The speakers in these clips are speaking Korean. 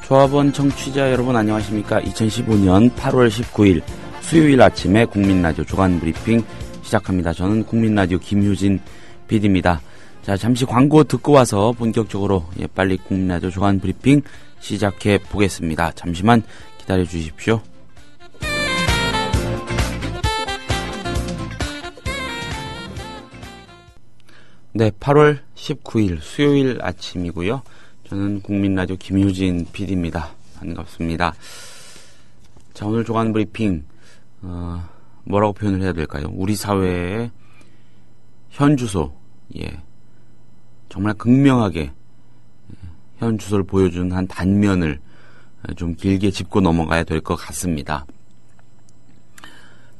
조합원 청취자 여러분 안녕하십니까. 2015년 8월 19일 수요일 아침에 국민라디오 주간브리핑 시작합니다. 저는 국민라디오 김효진 PD입니다. 자, 잠시 광고 듣고 와서 본격적으로 빨리 국민라디오 주간브리핑 시작해 보겠습니다. 잠시만 기다려 주십시오. 네, 8월 19일 수요일 아침이고요. 저는 국민라디오 김효진 PD입니다. 반갑습니다. 자, 오늘 주간 브리핑 뭐라고 표현을 해야 될까요? 우리 사회의 현 주소, 정말 극명하게 현 주소를 보여주는 한 단면을 좀 길게 짚고 넘어가야 될 것 같습니다.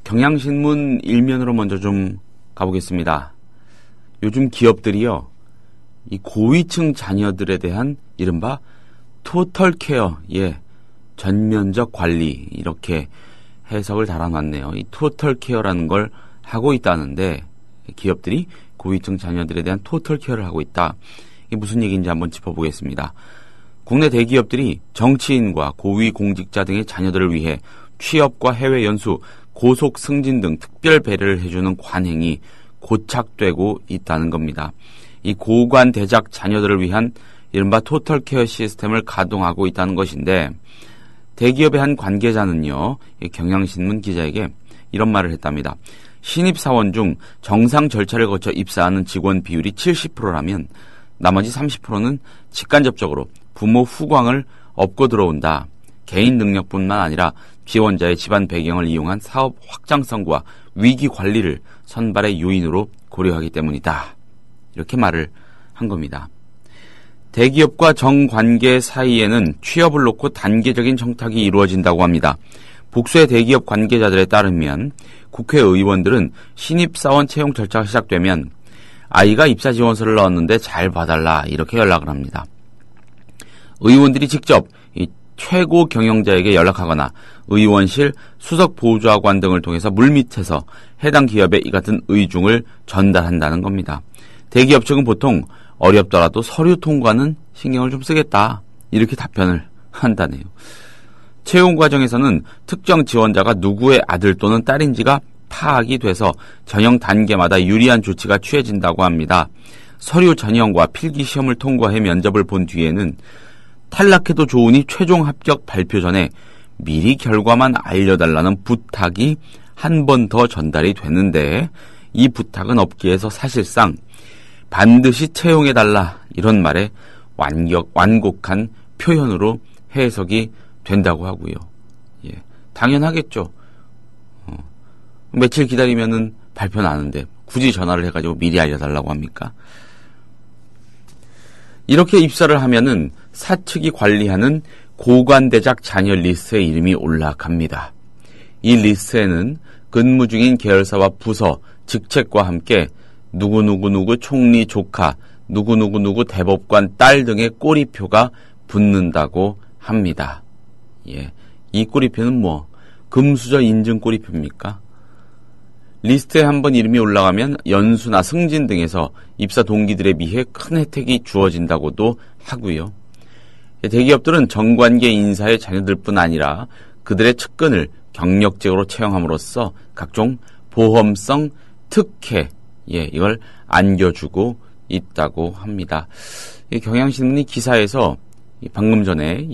경향신문 일면으로 먼저 좀 가보겠습니다. 요즘 기업들이요, 이 고위층 자녀들에 대한 이른바 토털 케어, 전면적 관리, 이렇게 해석을 달아놨네요. 이 토털 케어라는 걸 하고 있다는데, 기업들이 고위층 자녀들에 대한 토털 케어를 하고 있다. 이게 무슨 얘기인지 한번 짚어보겠습니다. 국내 대기업들이 정치인과 고위 공직자 등의 자녀들을 위해 취업과 해외 연수, 고속 승진 등 특별 배려를 해주는 관행이 고착되고 있다는 겁니다. 이 고관 대작 자녀들을 위한 이른바 토털 케어 시스템을 가동하고 있다는 것인데, 대기업의 한 관계자는요, 경향신문 기자에게 이런 말을 했답니다. 신입사원 중 정상 절차를 거쳐 입사하는 직원 비율이 70%라면 나머지 30%는 직간접적으로 부모 후광을 업고 들어온다. 개인 능력뿐만 아니라 지원자의 집안 배경을 이용한 사업 확장성과 위기 관리를 선발의 요인으로 고려하기 때문이다. 이렇게 말을 한 겁니다. 대기업과 정관계 사이에는 취업을 놓고 단계적인 청탁이 이루어진다고 합니다. 복수의 대기업 관계자들에 따르면 국회의원들은 신입사원 채용 절차가 시작되면 아이가 입사 지원서를 넣었는데 잘 봐달라, 이렇게 연락을 합니다. 의원들이 직접 이 최고 경영자에게 연락하거나 의원실, 수석 보좌관 등을 통해서 물밑에서 해당 기업에 이 같은 의중을 전달한다는 겁니다. 대기업 측은 보통 어렵더라도 서류 통과는 신경을 좀 쓰겠다, 이렇게 답변을 한다네요. 채용 과정에서는 특정 지원자가 누구의 아들 또는 딸인지가 파악이 돼서 전형 단계마다 유리한 조치가 취해진다고 합니다. 서류 전형과 필기 시험을 통과해 면접을 본 뒤에는 탈락해도 좋으니 최종 합격 발표 전에 미리 결과만 알려달라는 부탁이 한 번 더 전달이 되는데, 이 부탁은 업계에서 사실상 반드시 채용해달라, 이런 말에 완곡한 표현으로 해석이 된다고 하고요. 당연하겠죠. 며칠 기다리면은 발표 나는데 굳이 전화를 해가지고 미리 알려달라고 합니까? 이렇게 입사를 하면은 사측이 관리하는 고관대작 자녀 리스트에 이름이 올라갑니다. 이 리스트에는 근무 중인 계열사와 부서, 직책과 함께 누구누구누구 총리 조카, 누구누구누구 대법관 딸 등의 꼬리표가 붙는다고 합니다. 이 꼬리표는 금수저 인증 꼬리표입니까? 리스트에 한번 이름이 올라가면 연수나 승진 등에서 입사 동기들에 비해 큰 혜택이 주어진다고도 하고요. 대기업들은 정관계 인사의 자녀들뿐 아니라 그들의 측근을 경력직으로 채용함으로써 각종 보험성 특혜, 이걸 안겨주고 있다고 합니다. 경향신문이 기사에서 방금 전에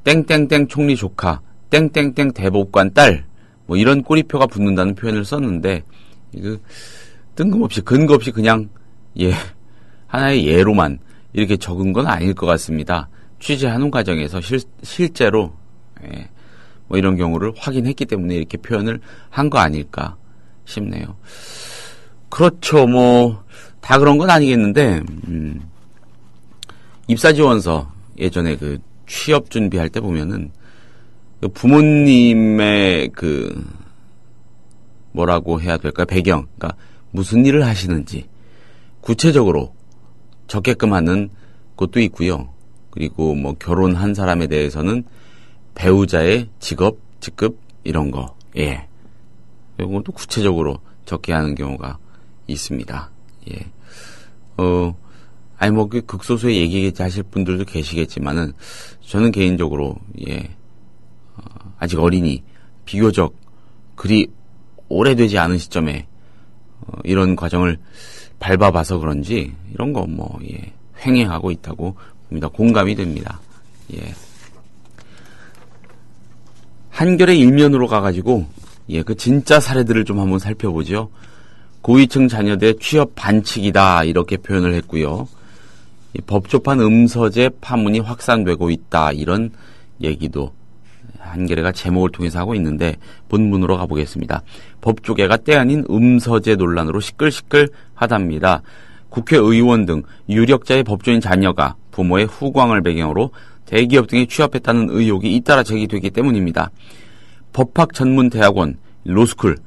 땡땡땡 총리 조카, 땡땡땡 대법관 딸, 이런 꼬리표가 붙는다는 표현을 썼는데, 이거 뜬금없이 근거 없이 그냥 하나의 예로만 이렇게 적은 건 아닐 것 같습니다. 취재하는 과정에서 실제로 이런 경우를 확인했기 때문에 이렇게 표현을 한 거 아닐까 싶네요. 그렇죠. 다 그런 건 아니겠는데, 입사 지원서 예전에 그 취업 준비할 때 보면은 부모님의 뭐라고 해야 될까요? 배경, 그러니까 무슨 일을 하시는지 구체적으로 적게끔 하는 것도 있고요. 그리고 결혼한 사람에 대해서는 배우자의 직업, 직급 이런 거, 이것도 구체적으로 적게 하는 경우가 있습니다. 아니 뭐 그 극소수의 얘기 하실 분들도 계시겠지만은 저는 개인적으로 아직 어리니 비교적 그리 오래되지 않은 시점에 이런 과정을 밟아봐서 그런지 이런 거 횡행하고 있다고 봅니다. 공감이 됩니다. 한겨레 일면으로 가가지고 그 진짜 사례들을 좀 한번 살펴보죠. 고위층 자녀대 취업 반칙이다 이렇게 표현을 했고요. 법조판 음서제 파문이 확산되고 있다 이런 얘기도 한겨레가 제목을 통해서 하고 있는데 본문으로 가보겠습니다. 법조계가 때 아닌 음서제 논란으로 시끌시끌하답니다. 국회의원 등 유력자의 법조인 자녀가 부모의 후광을 배경으로 대기업 등에 취업했다는 의혹이 잇따라 제기되기 때문입니다. 법학전문대학원 로스쿨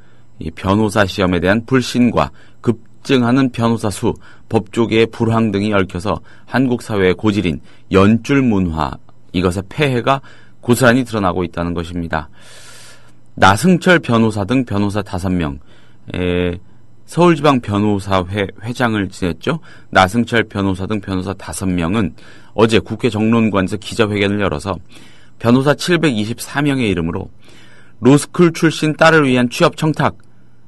변호사 시험에 대한 불신과 급증하는 변호사 수, 법조계의 불황 등이 얽혀서 한국 사회의 고질인 연줄 문화, 이것의 폐해가 고스란히 드러나고 있다는 것입니다. 나승철 변호사 등 변호사 5명, 서울지방변호사회 회장을 지냈죠. 나승철 변호사 등 변호사 5명은 어제 국회 정론관에서 기자회견을 열어서 변호사 724명의 이름으로 로스쿨 출신 딸을 위한 취업 청탁,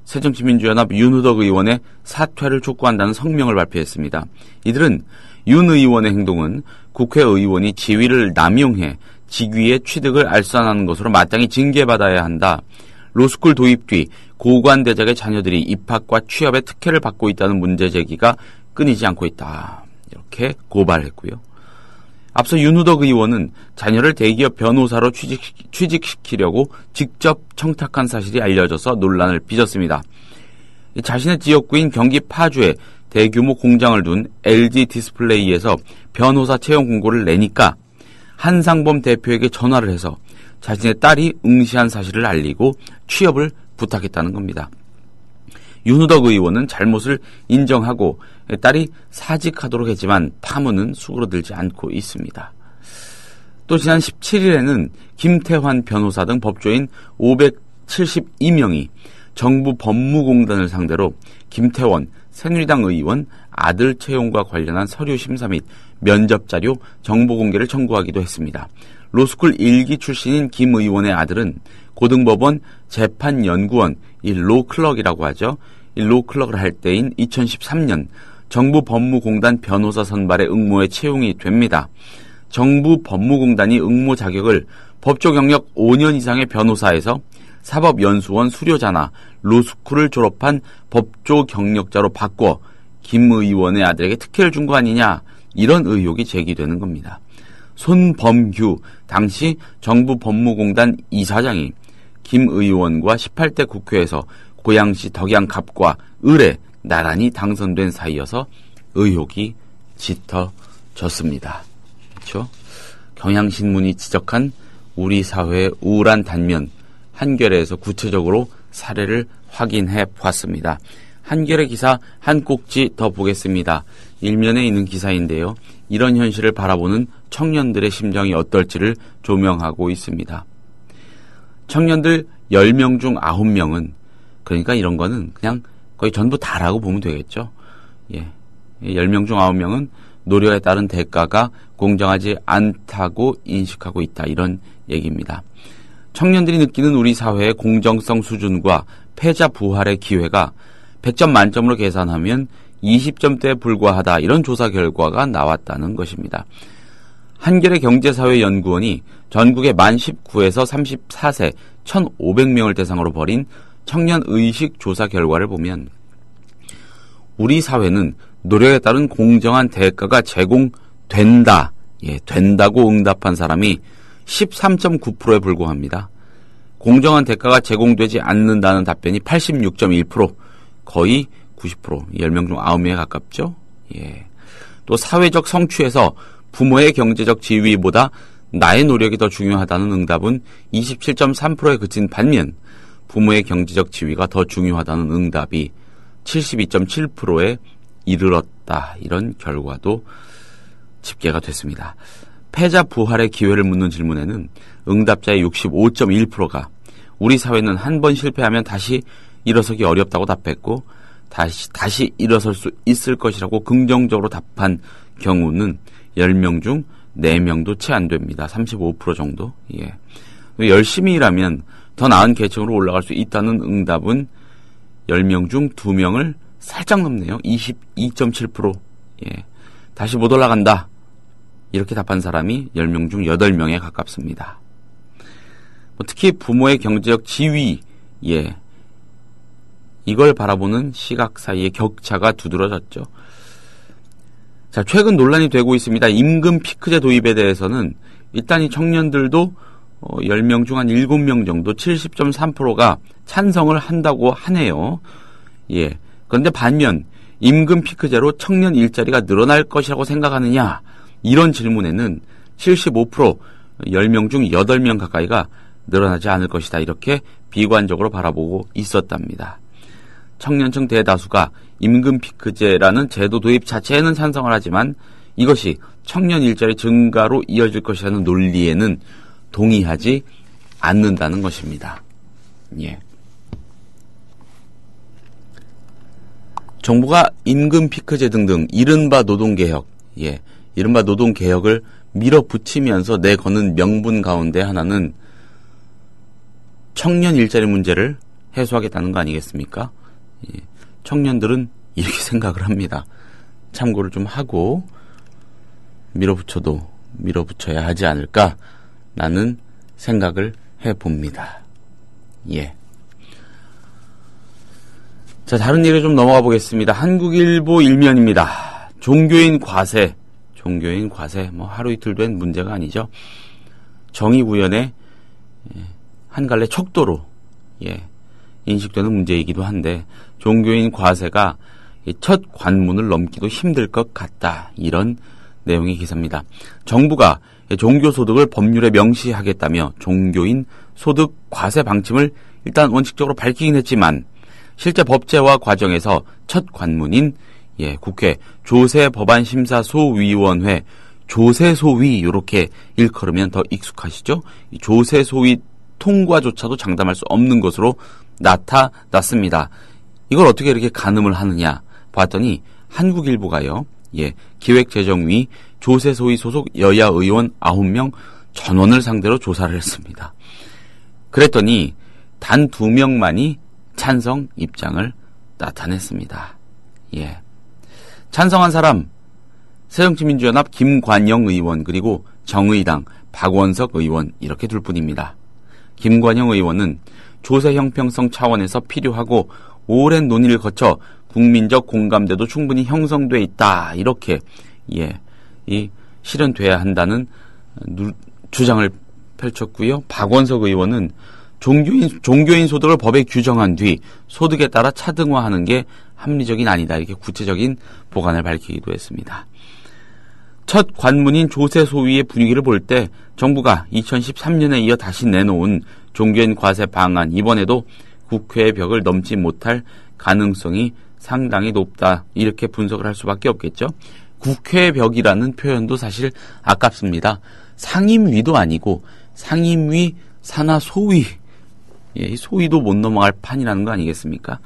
새정치민주연합 윤우덕 의원의 사퇴를 촉구한다는 성명을 발표했습니다. 이들은 윤 의원의 행동은 국회의원이 지위를 남용해 직위의 취득을 알선하는 것으로 마땅히 징계받아야 한다. 로스쿨 도입 뒤 고관대작의 자녀들이 입학과 취업에 특혜를 받고 있다는 문제 제기가 끊이지 않고 있다. 이렇게 고발했고요. 앞서 윤우덕 의원은 자녀를 대기업 변호사로 취직시키려고 직접 청탁한 사실이 알려져서 논란을 빚었습니다. 자신의 지역구인 경기 파주에 대규모 공장을 둔 LG 디스플레이에서 변호사 채용 공고를 내니까 한상범 대표에게 전화를 해서 자신의 딸이 응시한 사실을 알리고 취업을 부탁했다는 겁니다. 윤우덕 의원은 잘못을 인정하고 딸이 사직하도록 했지만 파문은 수그러들지 않고 있습니다. 또 지난 17일에는 김태환 변호사 등 법조인 572명이 정부 법무공단을 상대로 김태원 새누리당 의원 아들 채용과 관련한 서류 심사 및 면접 자료 정보 공개를 청구하기도 했습니다. 로스쿨 1기 출신인 김 의원의 아들은 고등법원 재판연구원, 이 로클럭이라고 하죠. 이 로클럭을 할 때인 2013년 정부 법무공단 변호사 선발의 응모에 채용이 됩니다. 정부 법무공단이 응모 자격을 법조 경력 5년 이상의 변호사에서 사법연수원 수료자나 로스쿨을 졸업한 법조 경력자로 바꿔 김 의원의 아들에게 특혜를 준 거 아니냐, 이런 의혹이 제기되는 겁니다. 손범규 당시 정부 법무공단 이사장이 김 의원과 18대 국회에서 고양시 덕양갑과 을에 나란히 당선된 사이여서 의혹이 짙어졌습니다. 그렇죠? 경향신문이 지적한 우리 사회의 우울한 단면, 한겨레에서 구체적으로 사례를 확인해 보았습니다. 한겨레 기사 한 꼭지 더 보겠습니다. 일면에 있는 기사인데요. 이런 현실을 바라보는 청년들의 심정이 어떨지를 조명하고 있습니다. 청년들 10명 중 9명은, 그러니까 이런 거는 그냥 거의 전부 다라고 보면 되겠죠. 10명 중 9명은 노력에 따른 대가가 공정하지 않다고 인식하고 있다. 이런 얘기입니다. 청년들이 느끼는 우리 사회의 공정성 수준과 패자 부활의 기회가 100점 만점으로 계산하면 20점대에 불과하다. 이런 조사 결과가 나왔다는 것입니다. 한겨레 경제사회연구원이 전국의 만 19에서 34세 1,500명을 대상으로 벌인 청년 의식 조사 결과를 보면 우리 사회는 노력에 따른 공정한 대가가 제공된다. 된다고 응답한 사람이 13.9%에 불과합니다. 공정한 대가가 제공되지 않는다는 답변이 86.1%, 거의 90%, 10명 중 9명에 가깝죠. 또 사회적 성취에서 부모의 경제적 지위보다 나의 노력이 더 중요하다는 응답은 27.3%에 그친 반면 부모의 경제적 지위가 더 중요하다는 응답이 72.7%에 이르렀다. 이런 결과도 집계가 됐습니다. 패자 부활의 기회를 묻는 질문에는 응답자의 65.1%가 우리 사회는 한 번 실패하면 다시 일어서기 어렵다고 답했고 다시 일어설 수 있을 것이라고 긍정적으로 답한 경우는 10명 중 4명도 채 안 됩니다. 35% 정도. 예. 열심히 일하면 더 나은 계층으로 올라갈 수 있다는 응답은 10명 중 2명을 살짝 넘네요. 22.7%. 예. 다시 못 올라간다. 이렇게 답한 사람이 10명 중 8명에 가깝습니다. 특히 부모의 경제적 지위, 예. 이걸 바라보는 시각 사이의 격차가 두드러졌죠. 자, 최근 논란이 되고 있습니다. 임금 피크제 도입에 대해서는 일단 이 청년들도 10명 중 한 7명 정도 70.3%가 찬성을 한다고 하네요. 예. 그런데 반면 임금 피크제로 청년 일자리가 늘어날 것이라고 생각하느냐? 이런 질문에는 75%, 10명 중 8명 가까이가 늘어나지 않을 것이다. 이렇게 비관적으로 바라보고 있었답니다. 청년층 대다수가 임금 피크제라는 제도 도입 자체에는 찬성을 하지만 이것이 청년 일자리 증가로 이어질 것이라는 논리에는 동의하지 않는다는 것입니다. 예. 정부가 임금 피크제 등등 이른바 노동개혁, 예, 이른바 노동개혁을 밀어붙이면서 내거는 명분 가운데 하나는 청년 일자리 문제를 해소하겠다는 거 아니겠습니까? 예, 청년들은 이렇게 생각을 합니다. 참고를 좀 하고 밀어붙여도 밀어붙여야 하지 않을까라는 생각을 해봅니다. 예. 자, 다른 얘기로 좀 넘어가 보겠습니다. 한국일보 일면입니다. 종교인 과세, 뭐 하루 이틀 된 문제가 아니죠. 정의구현의 한 갈래 척도로 인식되는 문제이기도 한데 종교인 과세가 첫 관문을 넘기도 힘들 것 같다. 이런 내용의 기사입니다. 정부가 종교소득을 법률에 명시하겠다며 종교인 소득 과세 방침을 일단 원칙적으로 밝히긴 했지만 실제 법제화 과정에서 첫 관문인 국회 조세법안심사소위원회 조세소위 이렇게 일컬으면 더 익숙하시죠? 이 조세소위 통과조차도 장담할 수 없는 것으로 나타났습니다. 이걸 어떻게 이렇게 가늠을 하느냐 봤더니 한국일보가요. 기획재정위 조세소위 소속 여야 의원 9명 전원을 상대로 조사를 했습니다. 그랬더니 단 2명만이 찬성 입장을 나타냈습니다. 찬성한 사람 새정치민주연합 김관영 의원 그리고 정의당 박원석 의원 이렇게 둘 뿐입니다. 김관영 의원은 조세 형평성 차원에서 필요하고 오랜 논의를 거쳐 국민적 공감대도 충분히 형성돼 있다. 이렇게 실현돼야 한다는 주장을 펼쳤고요. 박원석 의원은 종교인 소득을 법에 규정한 뒤 소득에 따라 차등화하는 게 합리적인 아니다. 이렇게 구체적인 보관을 밝히기도 했습니다. 첫 관문인 조세소위의 분위기를 볼 때 정부가 2013년에 이어 다시 내놓은 종교인 과세 방안 이번에도 국회의 벽을 넘지 못할 가능성이 상당히 높다. 이렇게 분석을 할 수밖에 없겠죠. 국회의 벽이라는 표현도 사실 아깝습니다. 상임위도 아니고 상임위 산하 소위 이 소위도 못 넘어갈 판이라는 거 아니겠습니까?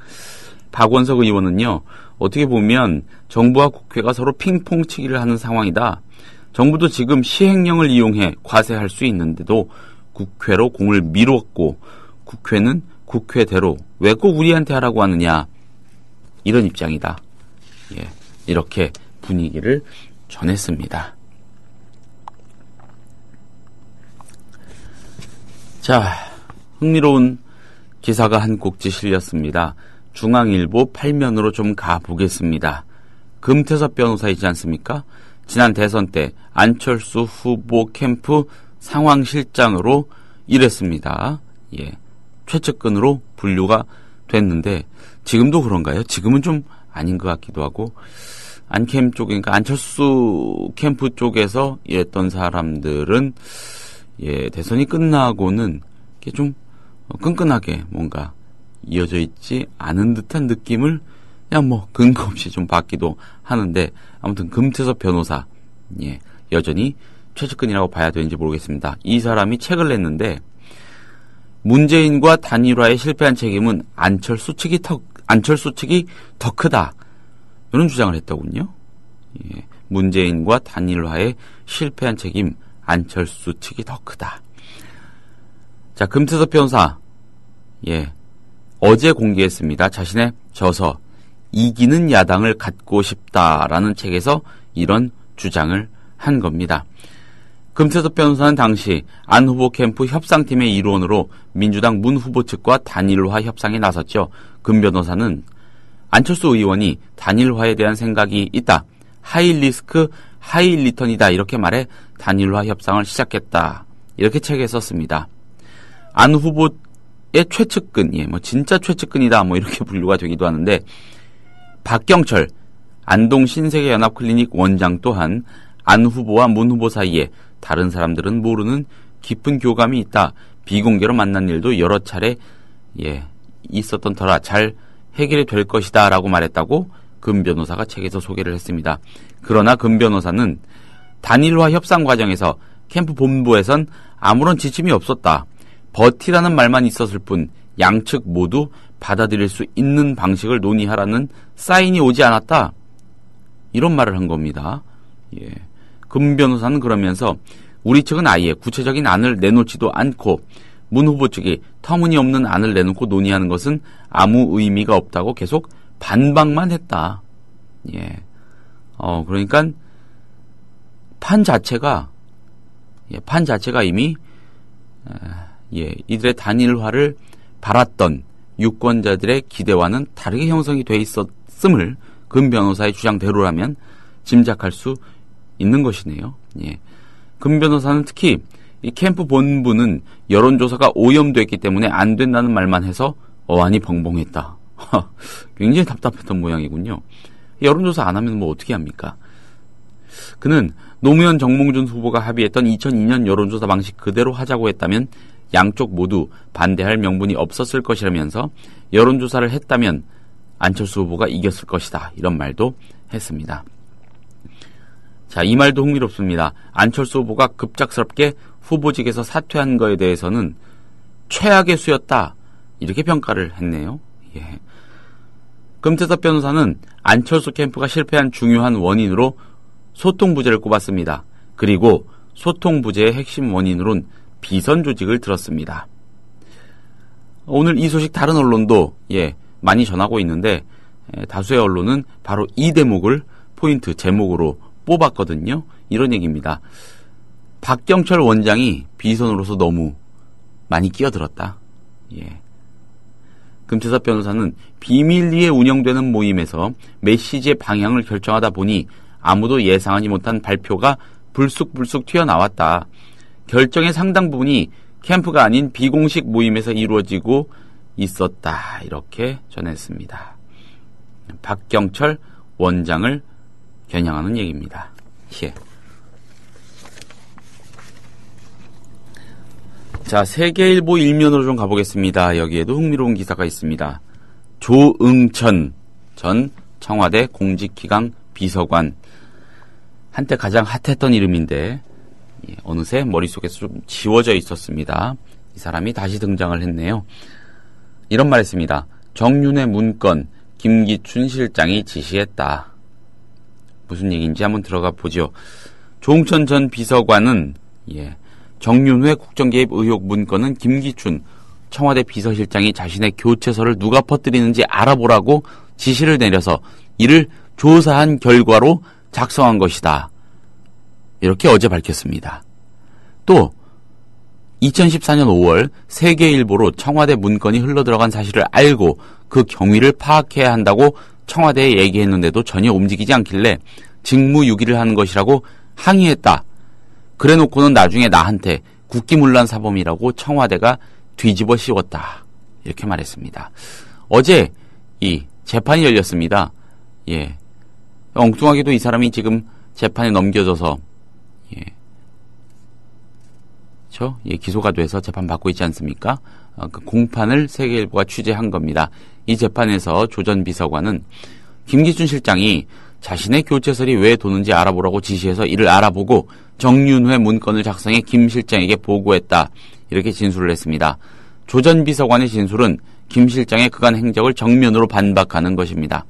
박원석 의원은요. 어떻게 보면 정부와 국회가 서로 핑퐁치기를 하는 상황이다. 정부도 지금 시행령을 이용해 과세할 수 있는데도 국회로 공을 미뤘고 국회는 국회대로 왜 꼭 우리한테 하라고 하느냐. 이런 입장이다. 이렇게 분위기를 전했습니다. 자, 흥미로운 기사가 한 꼭지 실렸습니다. 중앙일보 8면으로 좀 가보겠습니다. 금태섭 변호사이지 않습니까? 지난 대선 때 안철수 후보 캠프 상황실장으로 일했습니다. 최측근으로 분류가 됐는데 지금도 그런가요? 지금은 좀 아닌 것 같기도 하고 안캠 쪽에 그러니까 안철수 캠프 쪽에서 일했던 사람들은 대선이 끝나고는 이렇게 좀 끈끈하게 뭔가 이어져 있지 않은 듯한 느낌을 그냥 뭐 근거 없이 좀 받기도 하는데 아무튼 금태섭 변호사 여전히 최측근이라고 봐야 되는지 모르겠습니다. 이 사람이 책을 냈는데 문재인과 단일화에 실패한 책임은 안철수 측이 더 크다. 이런 주장을 했더군요. 문재인과 단일화에 실패한 책임 안철수 측이 더 크다. 자, 금태섭 변호사, 어제 공개했습니다. 자신의 저서 이기는 야당을 갖고 싶다라는 책에서 이런 주장을 한 겁니다. 금태섭 변호사는 당시 안 후보 캠프 협상팀의 일원으로 민주당 문 후보 측과 단일화 협상에 나섰죠. 금 변호사는 안철수 의원이 단일화에 대한 생각이 있다. 하이 리스크, 하이 리턴이다. 이렇게 말해 단일화 협상을 시작했다. 이렇게 책에 썼습니다. 안 후보의 최측근, 진짜 최측근이다. 이렇게 분류가 되기도 하는데, 박경철, 안동 신세계연합클리닉 원장 또한 안 후보와 문 후보 사이에 다른 사람들은 모르는 깊은 교감이 있다. 비공개로 만난 일도 여러 차례 있었던 터라 잘 해결이 될 것이다 라고 말했다고 금 변호사가 책에서 소개를 했습니다. 그러나 금 변호사는 단일화 협상 과정에서 캠프 본부에선 아무런 지침이 없었다. 버티라는 말만 있었을 뿐 양측 모두 받아들일 수 있는 방식을 논의하라는 사인이 오지 않았다. 이런 말을 한 겁니다. 금 변호사는 그러면서 우리 측은 아예 구체적인 안을 내놓지도 않고 문 후보 측이 터무니없는 안을 내놓고 논의하는 것은 아무 의미가 없다고 계속 반박만 했다. 그러니까 판 자체가 이미 이들의 단일화를 바랐던 유권자들의 기대와는 다르게 형성이 돼 있었음을 금 변호사의 주장대로라면 짐작할 수 있는 것이네요. 금 변호사는 특히 이 캠프 본부는 여론조사가 오염됐기 때문에 안 된다는 말만 해서 어안이 벙벙했다. 굉장히 답답했던 모양이군요. 여론조사 안 하면 어떻게 합니까? 그는 노무현 정몽준 후보가 합의했던 2002년 여론조사 방식 그대로 하자고 했다면 양쪽 모두 반대할 명분이 없었을 것이라면서 여론조사를 했다면 안철수 후보가 이겼을 것이다. 이런 말도 했습니다. 자, 이 말도 흥미롭습니다. 안철수 후보가 급작스럽게 후보직에서 사퇴한 거에 대해서는 최악의 수였다. 이렇게 평가를 했네요. 금태섭 변호사는 안철수 캠프가 실패한 중요한 원인으로 소통 부재를 꼽았습니다. 그리고 소통 부재의 핵심 원인으론 비선 조직을 들었습니다. 오늘 이 소식 다른 언론도 많이 전하고 있는데 다수의 언론은 바로 이 대목을 포인트 제목으로 뽑았거든요. 이런 얘기입니다. 박경철 원장이 비선으로서 너무 많이 끼어들었다. 금태섭 변호사는 비밀리에 운영되는 모임에서 메시지의 방향을 결정하다 보니 아무도 예상하지 못한 발표가 불쑥불쑥 튀어나왔다. 결정의 상당 부분이 캠프가 아닌 비공식 모임에서 이루어지고 있었다. 이렇게 전했습니다. 박경철 원장을 겨냥하는 얘기입니다. 자, 세계일보 일면으로 좀 가보겠습니다. 여기에도 흥미로운 기사가 있습니다. 조응천 전 청와대 공직기강 비서관. 한때 가장 핫했던 이름인데 어느새 머릿속에서 좀 지워져 있었습니다. 이 사람이 다시 등장을 했네요. 이런 말 했습니다. 정윤회 문건 김기춘 실장이 지시했다. 무슨 얘기인지 한번 들어가 보죠. 조응천 전 비서관은 정윤회 국정개입 의혹 문건은 김기춘 청와대 비서실장이 자신의 교체서를 누가 퍼뜨리는지 알아보라고 지시를 내려서 이를 조사한 결과로 작성한 것이다. 이렇게 어제 밝혔습니다. 또 2014년 5월 세계일보로 청와대 문건이 흘러들어간 사실을 알고 그 경위를 파악해야 한다고 청와대에 얘기했는데도 전혀 움직이지 않길래 직무유기를 하는 것이라고 항의했다. 그래놓고는 나중에 나한테 국기문란 사범이라고 청와대가 뒤집어 씌웠다. 이렇게 말했습니다. 어제 이 재판이 열렸습니다. 엉뚱하게도 이 사람이 지금 재판에 넘겨져서 기소가 돼서 재판받고 있지 않습니까? 그 공판을 세계일보가 취재한 겁니다. 이 재판에서 조 전 비서관은 김기춘 실장이 자신의 교체설이 왜 도는지 알아보라고 지시해서 이를 알아보고 정윤회 문건을 작성해 김 실장에게 보고했다. 이렇게 진술을 했습니다. 조 전 비서관의 진술은 김 실장의 그간 행적을 정면으로 반박하는 것입니다.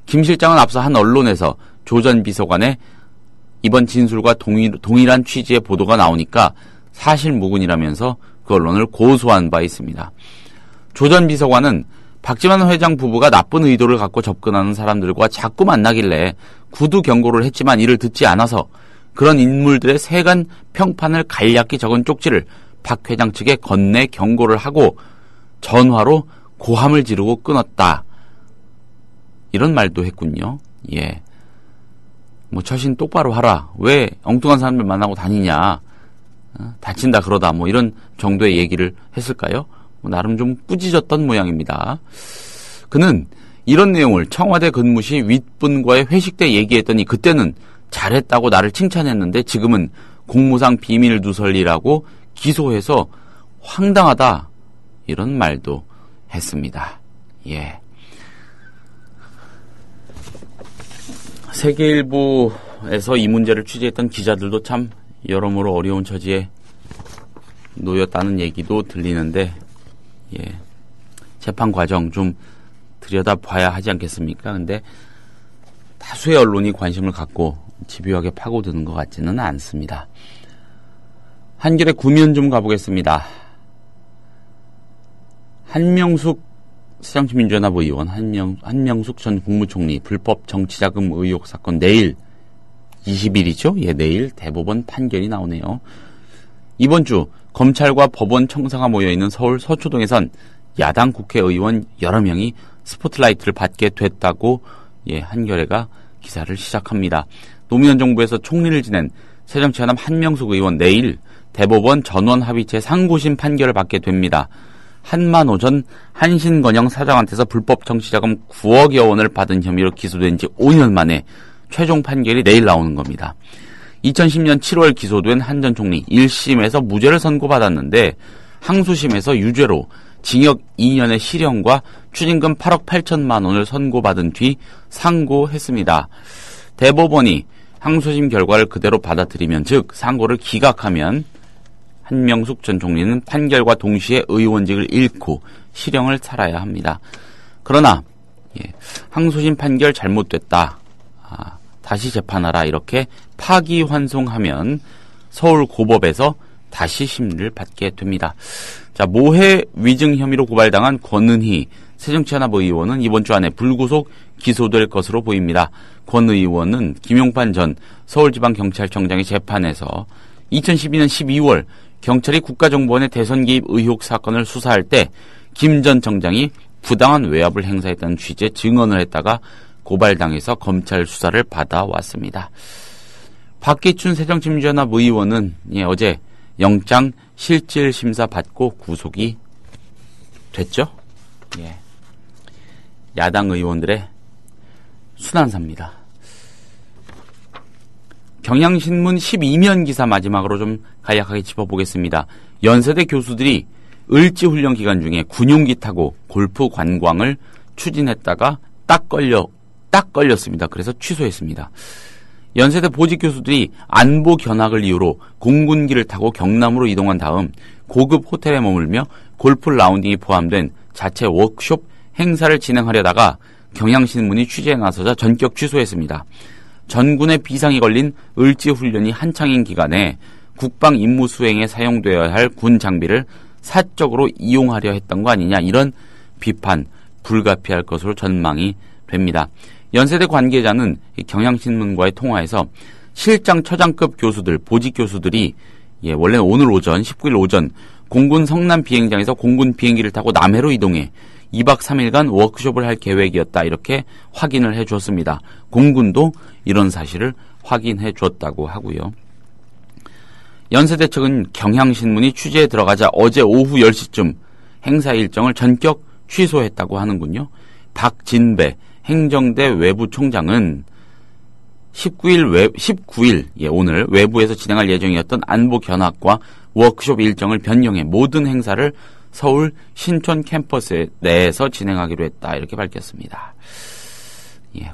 김 실장은 앞서 한 언론에서 조 전 비서관의 이번 진술과 동일한 취지의 보도가 나오니까 사실무근이라면서 그 언론을 고소한 바 있습니다. 조 전 비서관은 박지만 회장 부부가 나쁜 의도를 갖고 접근하는 사람들과 자꾸 만나길래 구두 경고를 했지만 이를 듣지 않아서 그런 인물들의 세간 평판을 간략히 적은 쪽지를 박 회장 측에 건네 경고를 하고 전화로 고함을 지르고 끊었다. 이런 말도 했군요. 예. 뭐 처신 똑바로 하라. 왜 엉뚱한 사람들 만나고 다니냐. 다친다 그러다 뭐 이런 정도의 얘기를 했을까요? 나름 좀 꾸짖었던 모양입니다. 그는 이런 내용을 청와대 근무 시 윗분과의 회식 때 얘기했더니 그때는 잘했다고 나를 칭찬했는데 지금은 공무상 비밀 누설이라고 기소해서 황당하다. 이런 말도 했습니다. 예. 세계일보에서 이 문제를 취재했던 기자들도 참 여러모로 어려운 처지에 놓였다는 얘기도 들리는데, 예. 재판 과정 좀 들여다봐야 하지 않겠습니까? 근데 다수의 언론이 관심을 갖고 집요하게 파고드는 것 같지는 않습니다. 한겨레 구면 좀 가보겠습니다. 한명숙 새정치민주연합 의원, 한명숙 전 국무총리 불법 정치자금 의혹 사건 내일 20일이죠? 예, 내일 대법원 판결이 나오네요. 이번 주 검찰과 법원 청사가 모여있는 서울 서초동에선 야당 국회의원 여러 명이 스포트라이트를 받게 됐다고 예, 한겨레가 기사를 시작합니다. 노무현 정부에서 총리를 지낸 새정치연합 한명숙 의원 내일 대법원 전원 합의체 상고심 판결을 받게 됩니다. 한만호 전 한신건영 사장한테서 불법 정치자금 9억여 원을 받은 혐의로 기소된 지 5년 만에 최종 판결이 내일 나오는 겁니다. 2010년 7월 기소된 한 전 총리 1심에서 무죄를 선고받았는데 항소심에서 유죄로 징역 2년의 실형과 추징금 8억 8천만 원을 선고받은 뒤 상고했습니다. 대법원이 항소심 결과를 그대로 받아들이면 즉 상고를 기각하면 한명숙 전 총리는 판결과 동시에 의원직을 잃고 실형을 살아야 합니다. 그러나 예, 항소심 판결 잘못됐다. 다시 재판하라 이렇게 파기환송하면 서울고법에서 다시 심리를 받게 됩니다. 자, 모해 위증 혐의로 고발당한 권은희 새정치연합 의원은 이번 주 안에 불구속 기소될 것으로 보입니다. 권 의원은 김용판 전 서울지방경찰청장의 재판에서 2012년 12월 경찰이 국가정보원의 대선 개입 의혹 사건을 수사할 때 김 전 청장이 부당한 외압을 행사했다는 취지의 증언을 했다가 고발당해서 검찰 수사를 받아왔습니다. 박기춘 새정치민주연합 의원은 어제 영장 실질 심사 받고 구속이 됐죠. 예. 야당 의원들의 순환사입니다. 경향신문 12면 기사 마지막으로 좀 간략하게 짚어보겠습니다. 연세대 교수들이 을지훈련 기간 중에 군용기 타고 골프 관광을 추진했다가 딱 걸렸습니다. 그래서 취소했습니다. 연세대 보직 교수들이 안보 견학을 이유로 공군기를 타고 경남으로 이동한 다음 고급 호텔에 머물며 골프 라운딩이 포함된 자체 워크숍 행사를 진행하려다가 경향신문이 취재에 나서자 전격 취소했습니다. 전군의 비상이 걸린 을지훈련이 한창인 기간에 국방 임무 수행에 사용되어야 할 군 장비를 사적으로 이용하려 했던 거 아니냐 이런 비판 불가피할 것으로 전망이 됩니다. 연세대 관계자는 경향신문과의 통화에서 실장 처장급 교수들, 보직 교수들이 원래는 오늘 오전, 19일 오전 공군 성남 비행장에서 공군 비행기를 타고 남해로 이동해 2박 3일간 워크숍을 할 계획이었다 이렇게 확인을 해 주었습니다. 공군도 이런 사실을 확인해 주었다고 하고요. 연세대 측은 경향신문이 취재에 들어가자 어제 오후 10시쯤 행사 일정을 전격 취소했다고 하는군요. 박진배 행정대 외부총장은 19일 오늘 외부에서 진행할 예정이었던 안보 견학과 워크숍 일정을 변경해 모든 행사를 서울 신촌 캠퍼스 내에서 진행하기로 했다 이렇게 밝혔습니다.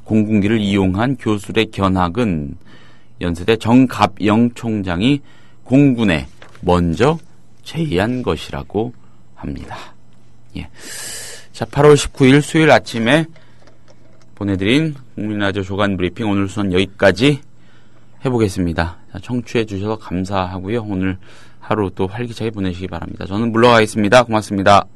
공군기를 이용한 교수들의 견학은 연세대 정갑영 총장이 공군에 먼저 제의한 것이라고 합니다. 자, 8월 19일 수요일 아침에 보내드린 국민라디오 조간 브리핑 오늘 수는 여기까지 해보겠습니다. 청취해 주셔서 감사하고요. 오늘 하루 또 활기차게 보내시기 바랍니다. 저는 물러가겠습니다. 고맙습니다.